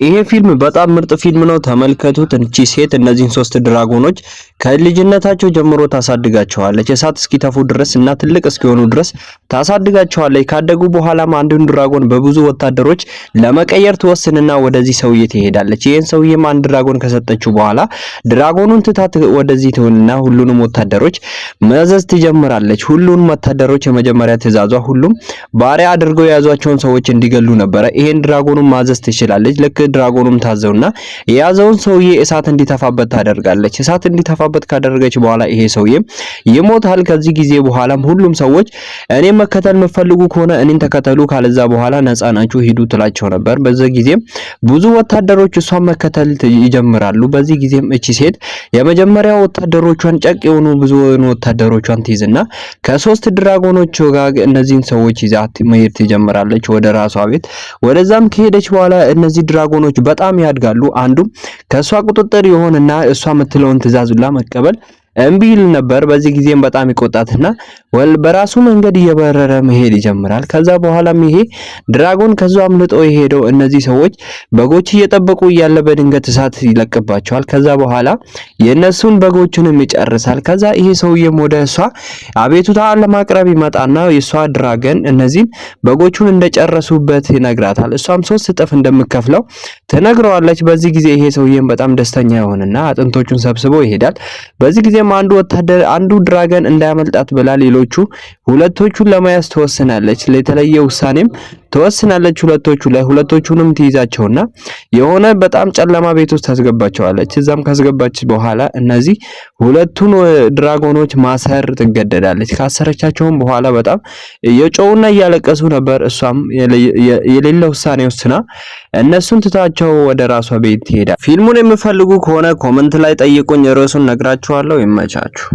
ይሄ ፊልም በጣም ምርጥ ፊልም ነው። ተመልከቱት። እቺ ሴት እነዚህን 3 ድራጎኖች ከልጅነታቸው ጀምሮ ታሳድጋቸዋለች እሳት እስኪተፉ ድረስ እና ትልቅ እስኪሆኑ ድረስ ታሳድጋቸዋለች። ካደጉ በኋላም አንዱን ድራጎን በብዙ ወታደሮች ለመቀየር ትወስንና ወደዚህ ሰውዬ ትሄዳለች። ይሄን ሰውዬም አንድ ድራጎን ከሰጠችው በኋላ ድራጎኑን ትታት ወደዚህ ትሆንና ሁሉንም ወታደሮች መዘዝ ትጀምራለች። ሁሉንም ወታደሮች የመጀመሪያ ትእዛዟ ሁሉም ባሪያ አድርገው የያዟቸውን ሰዎች እንዲገሉ ነበረ። ይሄን ድራጎኑን ማዘዝ ትችላለች። ልክ ድራጎኑም ታዘውና የያዘውን ሰውዬ እሳት እንዲተፋበት ታደርጋለች። እሳት እንዲተፋበት ካደረገች በኋላ ይሄ ሰውዬ ይሞታል። ከዚህ ጊዜ በኋላም ሁሉም ሰዎች እኔ መከተል የምትፈልጉ ከሆነ እኔን ተከተሉ፣ ካለዛ በኋላ ነፃ ናችሁ ሂዱ ትላቸው ነበር። በዚህ ጊዜ ብዙ ወታደሮች እሷን መከተል ይጀምራሉ። በዚህ ጊዜም እቺ ሴት የመጀመሪያው ወታደሮቿን ጨቅ የሆኑ ብዙ ወታደሮቿን ትይዝና ከ3 ድራጎኖች ጋር እነዚህን ሰዎች ይዛ መሄድ ትጀምራለች ወደ ራሷ ቤት። ወደዛም ከሄደች በኋላ እነዚህ ድራጎኖች በጣም ያድጋሉ። አንዱም ከሷ ቁጥጥር ይሆንና እሷ የምትለውን ትእዛዙላ መቀበል እምቢ ይል ነበር። በዚህ ጊዜም በጣም ይቆጣትና በራሱ መንገድ እየበረረ መሄድ ይጀምራል። ከዛ በኋላም ይሄ ድራጎን ከዛ አምልጦ የሄደው እነዚህ ሰዎች በጎች እየጠበቁ እያለ በድንገት እሳት ይለቅባቸዋል። ከዛ በኋላ የነሱን በጎችንም ይጨርሳል። ከዛ ይሄ ሰውዬም ወደ እሷ አቤቱታ ለማቅረብ ይመጣና የሷ ድራገን እነዚህን በጎቹን እንደጨረሱበት ይነግራታል። እሷም 3 እጥፍ እንደምከፍለው ትነግረዋለች። በዚህ ጊዜ ይሄ ሰውዬም በጣም ደስተኛ ይሆንና አጥንቶቹን ሰብስቦ ይሄዳል። በዚህ ጊዜ አንዱ ድራገን እንዳያመልጣት ብላ ሌሎቹ ሁለቶቹን ለመያዝ ተወስናለች። ለተለየ ውሳኔም ተወስናለች። ሁለቶቹንም ትይዛቸውና የሆነ በጣም ጨለማ ቤት ውስጥ ታስገባቸዋለች። እዛም ካስገባች በኋላ እነዚህ ሁለቱን ድራጎኖች ማሰር ትገደዳለች። ካሰረቻቸውም በኋላ በጣም የጮውና እያለቀሱ ነበር። እሷም የሌለ ውሳኔ ወስና እነሱን ትታቸው ወደ ራሷ ቤት ትሄዳለች። ፊልሙን የምፈልጉ ከሆነ ኮሜንት ላይ ጠይቁኝ፣ ርዕሱን ነግራችኋለሁ። ይመቻችሁ።